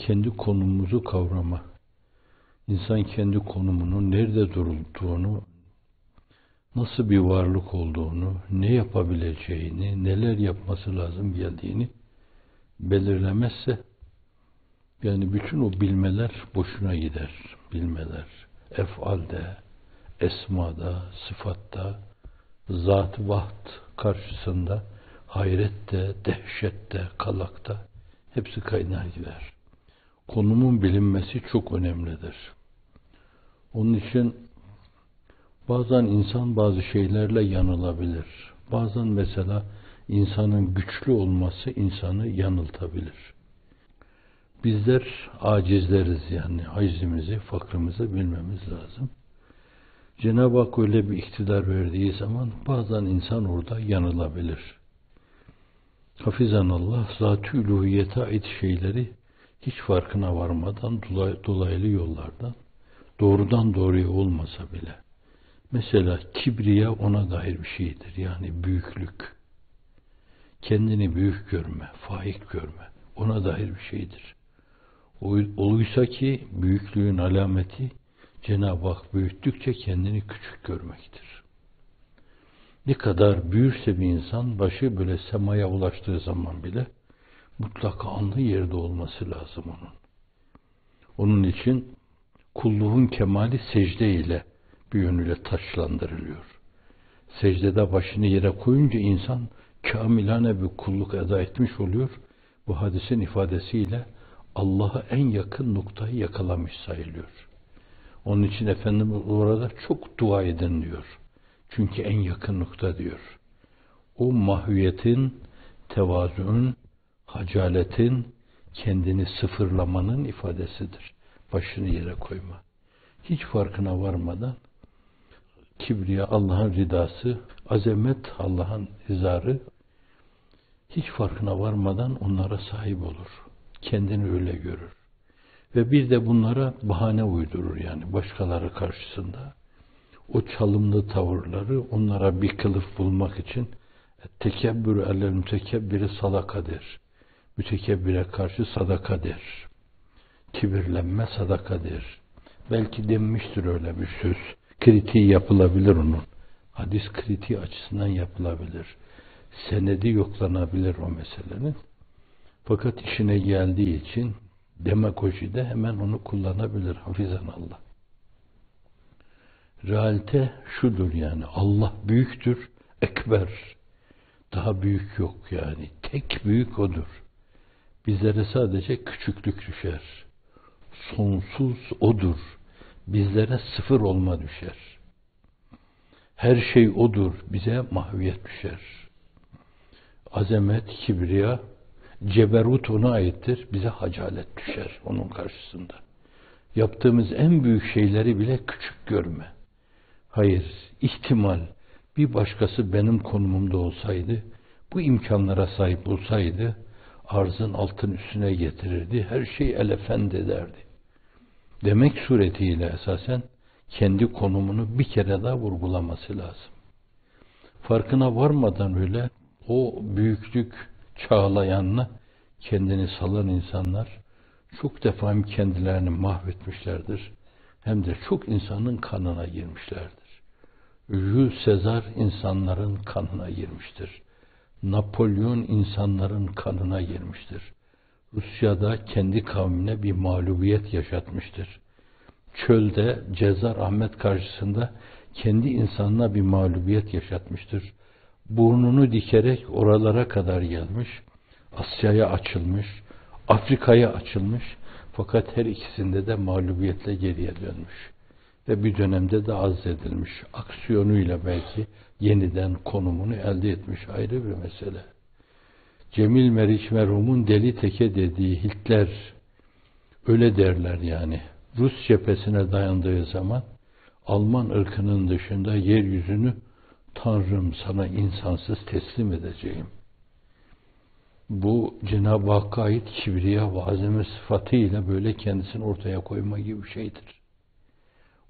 kendi konumumuzu kavrama, insan kendi konumunun nerede durulduğunu, nasıl bir varlık olduğunu, ne yapabileceğini, neler yapması lazım geldiğini belirlemezse, yani bütün o bilmeler boşuna gider. Bilmeler, ef'alde, esmada, sıfatta, zat-ı vaht karşısında, hayrette, dehşette, kalakta, hepsi kaynar gider. Konumun bilinmesi çok önemlidir. Onun için bazen insan bazı şeylerle yanılabilir. Bazen mesela insanın güçlü olması insanı yanıltabilir. Bizler acizleriz, yani acizimizi, fakrımızı bilmemiz lazım. Cenab-ı Hak öyle bir iktidar verdiği zaman bazen insan orada yanılabilir. Hafizanallah, zat-ı uluhiyete ait şeyleri hiç farkına varmadan dolaylı yollardan, doğrudan doğruya olmasa bile, mesela kibriya ona dair bir şeydir. Yani büyüklük, kendini büyük görme, faik görme, ona dair bir şeydir. Oysa ki büyüklüğün alameti Cenab-ı Hak büyüttükçe kendini küçük görmektir. Ne kadar büyürse bir insan, başı böyle semaya ulaştığı zaman bile mutlaka alnı yerde olması lazım onun. Onun için kulluğun kemali secde ile bir yönüyle taçlandırılıyor. Secdede başını yere koyunca insan kamilane bir kulluk eda etmiş oluyor. Bu hadisin ifadesiyle Allah'a en yakın noktayı yakalamış sayılıyor. Onun için Efendimiz orada çok dua edin diyor. Çünkü en yakın nokta diyor. O mahviyetin, tevazuun, hacaletin, kendini sıfırlamanın ifadesidir. Başını yere koyma. Hiç farkına varmadan kibriya Allah'ın ridası, azamet Allah'ın izarı, hiç farkına varmadan onlara sahip olur. Kendini öyle görür. Ve bir de bunlara bahane uydurur, yani başkaları karşısında. O çalımlı tavırları onlara bir kılıf bulmak için tekebbür eller mütekebbiri sadakadır. Mütekebbire karşı sadakadır. Kibirlenme sadakadır. Belki denmiştir öyle bir söz. Kritiği yapılabilir onun. Hadis kritiği açısından yapılabilir. Senedi yoklanabilir o meselenin. Fakat işine geldiği için demagojide hemen onu kullanabilir. Hafizanallah. Realite şudur, yani Allah büyüktür, ekber. Daha büyük yok yani. Tek büyük odur. Bizlere sadece küçüklük düşer. Sonsuz odur. Bizlere sıfır olma düşer. Her şey odur. Bize mahviyet düşer. Azamet, kibriya, ceberut ona aittir. Bize hacalet düşer onun karşısında. Yaptığımız en büyük şeyleri bile küçük görme. Hayır, ihtimal bir başkası benim konumumda olsaydı, bu imkanlara sahip olsaydı, arzın altın üstüne getirirdi, her şey elefend ederdi. Demek suretiyle esasen kendi konumunu bir kere daha vurgulaması lazım. Farkına varmadan öyle o büyüklük çağlayanına kendini salan insanlar çok defa hem kendilerini mahvetmişlerdir, hem de çok insanın kanına girmişlerdir. Jules Caesar insanların kanına girmiştir. Napolyon insanların kanına girmiştir. Rusya'da kendi kavmine bir mağlubiyet yaşatmıştır. Çölde Cezar Ahmet karşısında kendi insanına bir mağlubiyet yaşatmıştır. Burnunu dikerek oralara kadar gelmiş, Asya'ya açılmış, Afrika'ya açılmış, fakat her ikisinde de mağlubiyetle geriye dönmüş. Ve bir dönemde de azledilmiş. Aksiyonuyla belki yeniden konumunu elde etmiş, ayrı bir mesele. Cemil Meriç merhumun deli teke dediği Hitler, öyle derler yani. Rus cephesine dayandığı zaman Alman ırkının dışında yeryüzünü Tanrım sana insansız teslim edeceğim. Bu Cenab-ı Hakk'a ait kibriya ve azamet sıfatıyla böyle kendisini ortaya koyma gibi bir şeydir.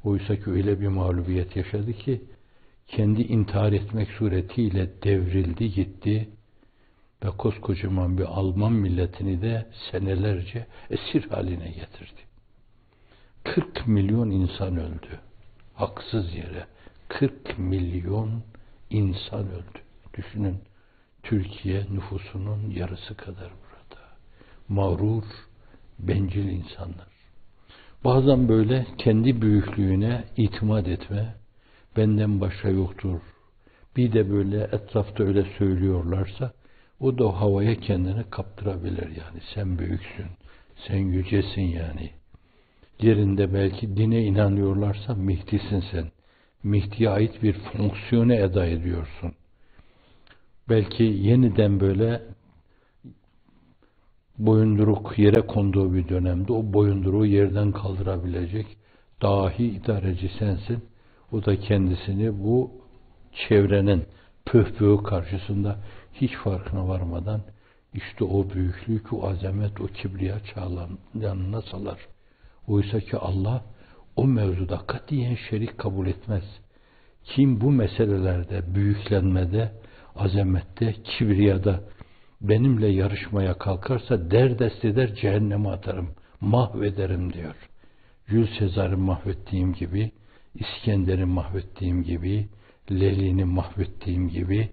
Oysa ki öyle bir mağlubiyet yaşadı ki kendi intihar etmek suretiyle devrildi gitti. ve koskocaman bir Alman milletini de senelerce esir haline getirdi. 40 milyon insan öldü. Haksız yere 40 milyon insan öldü. Düşünün, Türkiye nüfusunun yarısı kadar burada. Mağrur, bencil insanlar. Bazen böyle kendi büyüklüğüne itimat etme, benden başka yoktur. Bir de böyle etrafta öyle söylüyorlarsa, o da o havaya kendini kaptırabilir yani. Sen büyüksün, sen yücesin yani. Yerinde belki dine inanıyorlarsa Mihdi'sin sen. Mihdi'ye ait bir fonksiyonu eda ediyorsun. Belki yeniden böyle boyunduruk yere konduğu bir dönemde o boyunduruğu yerden kaldırabilecek dahi idareci sensin. O da kendisini bu çevrenin pöhpöhü karşısında hiç farkına varmadan işte o büyüklük, o azamet, o kibriya çağlarına salar. Oysa ki Allah o mevzuda katiyen şerik kabul etmez. Kim bu meselelerde, büyüklenmede, azamette, kibriyada benimle yarışmaya kalkarsa derdest eder, cehenneme atarım, mahvederim diyor. Jules Sezar'ı mahvettiğim gibi, İskender'i mahvettiğim gibi, Lenin'i mahvettiğim gibi,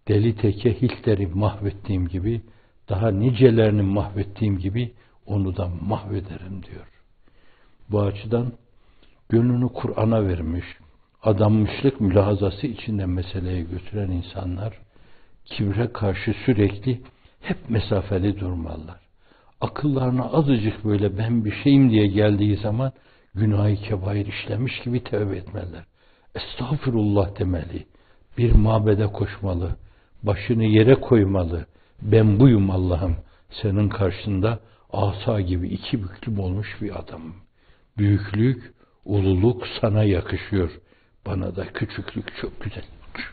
Deli Teke Hitler'i mahvettiğim gibi, daha nicelerini mahvettiğim gibi onu da mahvederim diyor. Bu açıdan gönlünü Kur'an'a vermiş, adanmışlık mülahazası içinde meseleyi götüren insanlar, kibre karşı sürekli hep mesafeli durmalılar. Akıllarına azıcık böyle ben bir şeyim diye geldiği zaman günah-ı kebair işlemiş gibi tövbe etmeliler. Estağfurullah demeli. Bir mabede koşmalı. Başını yere koymalı. Ben buyum Allah'ım. Senin karşında asa gibi iki büklüm olmuş bir adamım. Büyüklük, ululuk sana yakışıyor. Bana da küçüklük çok güzel yakışıyor.